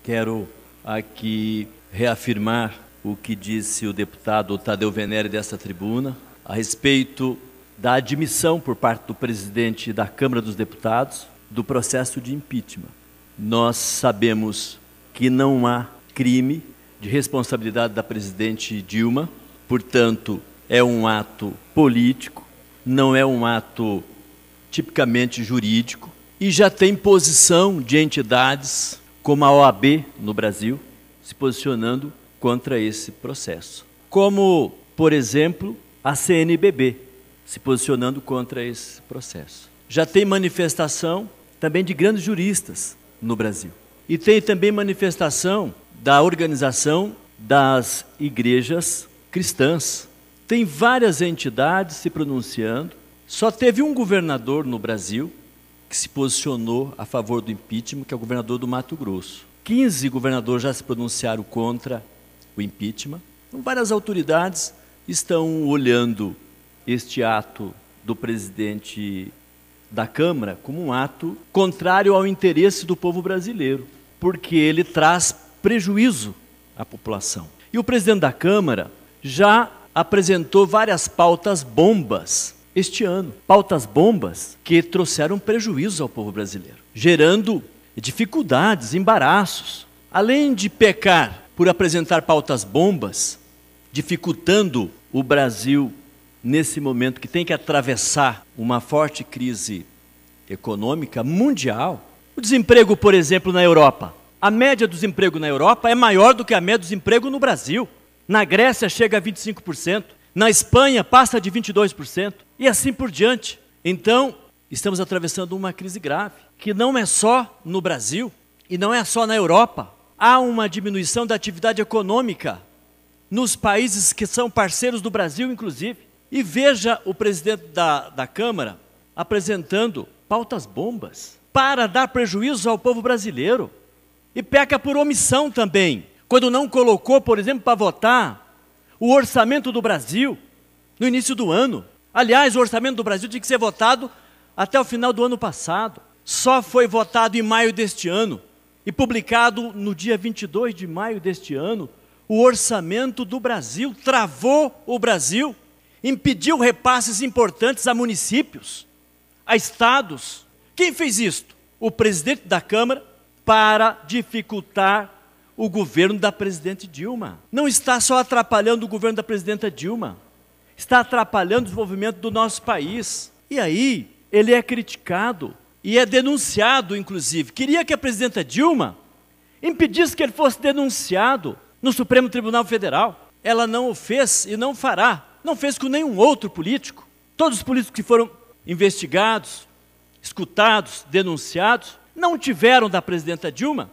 Quero aqui reafirmar o que disse o deputado Tadeu Venere desta tribuna a respeito da admissão por parte do presidente da Câmara dos Deputados do processo de impeachment. Nós sabemos que não há crime de responsabilidade da presidente Dilma, portanto, é um ato político, não é um ato tipicamente jurídico, e já tem posição de entidades como a OAB no Brasil, se posicionando contra esse processo. Como, por exemplo, a CNBB, se posicionando contra esse processo. Já tem manifestação também de grandes juristas no Brasil. E tem também manifestação da Organização das Igrejas Cristãs. Tem várias entidades se pronunciando. Só teve um governador no Brasil que se posicionou a favor do impeachment, que é o governador do Mato Grosso. 15 governadores já se pronunciaram contra o impeachment. Então, várias autoridades estão olhando este ato do presidente da Câmara como um ato contrário ao interesse do povo brasileiro, porque ele traz prejuízo à população. E o presidente da Câmara já apresentou várias pautas bombas este ano, pautas bombas que trouxeram prejuízo ao povo brasileiro, gerando dificuldades, embaraços. Além de pecar por apresentar pautas bombas, dificultando o Brasil nesse momento que tem que atravessar uma forte crise econômica mundial. O desemprego, por exemplo, na Europa. A média do desemprego na Europa é maior do que a média do desemprego no Brasil. Na Grécia chega a 25%, na Espanha passa de 22%, e assim por diante. Então, estamos atravessando uma crise grave, que não é só no Brasil, e não é só na Europa. Há uma diminuição da atividade econômica nos países que são parceiros do Brasil, inclusive. E veja o presidente da Câmara apresentando pautas bombas para dar prejuízo ao povo brasileiro. E peca por omissão também, quando não colocou, por exemplo, para votar o orçamento do Brasil no início do ano. Aliás, o orçamento do Brasil tinha que ser votado até o final do ano passado. Só foi votado em maio deste ano e publicado no dia 22 de maio deste ano. O orçamento do Brasil travou o Brasil, impediu repasses importantes a municípios, a estados. Quem fez isto? O presidente da Câmara, para dificultar o governo da presidente Dilma. Não está só atrapalhando o governo da presidenta Dilma, está atrapalhando o desenvolvimento do nosso país. E aí, ele é criticado e é denunciado, inclusive. Queria que a presidenta Dilma impedisse que ele fosse denunciado no Supremo Tribunal Federal. Ela não o fez e não fará. Não fez com nenhum outro político. Todos os políticos que foram investigados, escutados, denunciados, não tiveram da presidenta Dilma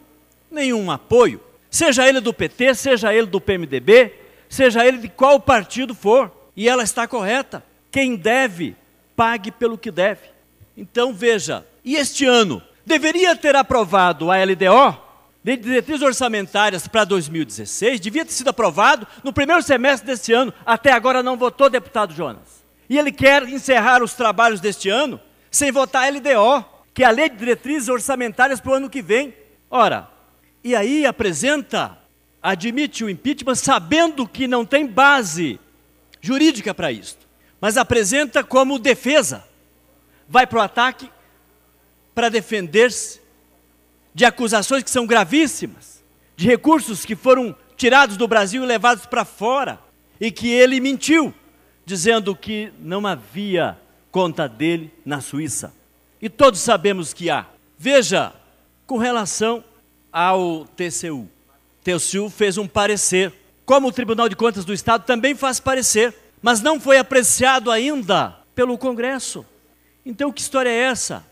nenhum apoio, seja ele do PT, seja ele do PMDB, seja ele de qual partido for. E ela está correta. Quem deve, pague pelo que deve. Então veja, e este ano deveria ter aprovado a LDO, de diretrizes orçamentárias para 2016, devia ter sido aprovado no primeiro semestre deste ano. Até agora não votou, deputado Jonas. E ele quer encerrar os trabalhos deste ano sem votar a LDO, que é a Lei de Diretrizes Orçamentárias para o ano que vem. Ora, e aí admite o impeachment sabendo que não tem base jurídica para isso, mas apresenta como defesa. Vai para o ataque para defender-se de acusações que são gravíssimas, de recursos que foram tirados do Brasil e levados para fora, e que ele mentiu, dizendo que não havia conta dele na Suíça. E todos sabemos que há. Veja, com relação ao TCU. TCU fez um parecer, como o Tribunal de Contas do Estado também faz parecer, mas não foi apreciado ainda pelo Congresso. Então, que história é essa?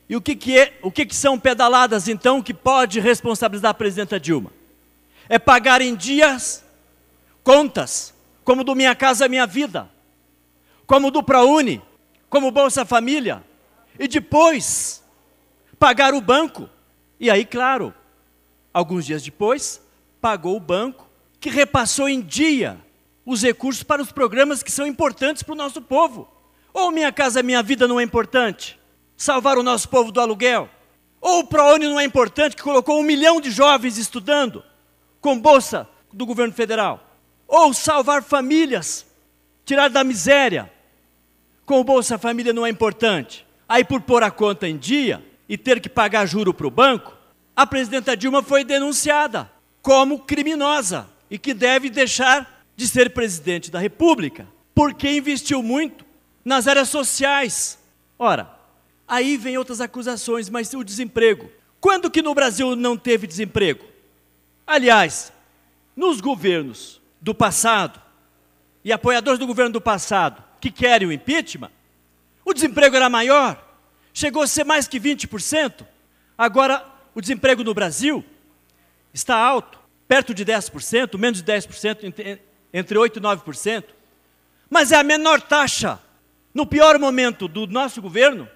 E o que são pedaladas, então, que pode responsabilizar a presidenta Dilma? É pagar em dias contas, como do Minha Casa Minha Vida, como do ProUni, como Bolsa Família, e depois pagar o banco. E aí, claro, alguns dias depois, pagou o banco, que repassou em dia os recursos para os programas que são importantes para o nosso povo. Ou Minha Casa Minha Vida não é importante? Salvar o nosso povo do aluguel? Ou o ProUni não é importante, que colocou 1 milhão de jovens estudando, com bolsa do governo federal? Ou salvar famílias, tirar da miséria, com o Bolsa Família não é importante? Aí, por pôr a conta em dia e ter que pagar juro para o banco, a presidenta Dilma foi denunciada como criminosa e que deve deixar de ser presidente da República, porque investiu muito nas áreas sociais. Ora, aí vem outras acusações, mas o desemprego. Quando que no Brasil não teve desemprego? Aliás, nos governos do passado e apoiadores do governo do passado que querem o impeachment, o desemprego era maior, chegou a ser mais que 20%. Agora, o desemprego no Brasil está alto, perto de 10%, menos de 10%, entre 8% e 9%. Mas é a menor taxa. No pior momento do nosso governo,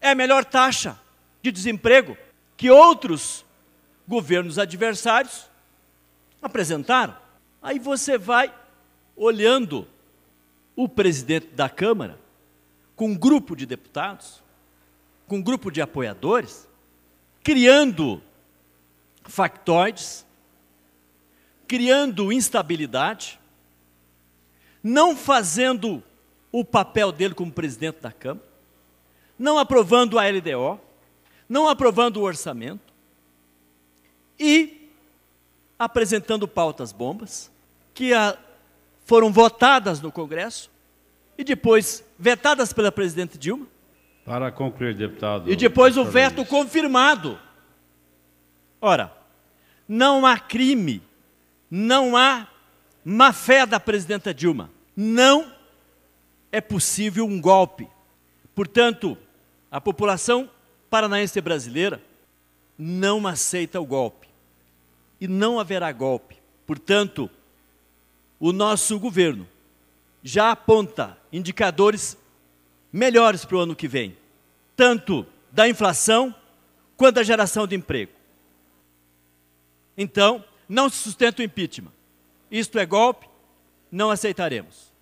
é a melhor taxa de desemprego que outros governos adversários apresentaram. Aí você vai olhando o presidente da Câmara, com um grupo de deputados, com um grupo de apoiadores, criando factoides, criando instabilidade, não fazendo o papel dele como presidente da Câmara, não aprovando a LDO, não aprovando o orçamento e apresentando pautas bombas que foram votadas no Congresso e depois vetadas pela presidente Dilma. Para concluir, deputado. E depois o veto confirmado. Ora, não há crime, não há má-fé da presidenta Dilma. Não é possível um golpe. Portanto, a população paranaense e brasileira não aceita o golpe. E não haverá golpe. Portanto, o nosso governo já aponta indicadores melhores para o ano que vem, tanto da inflação quanto da geração de emprego. Então, não se sustenta o impeachment. Isto é golpe, não aceitaremos.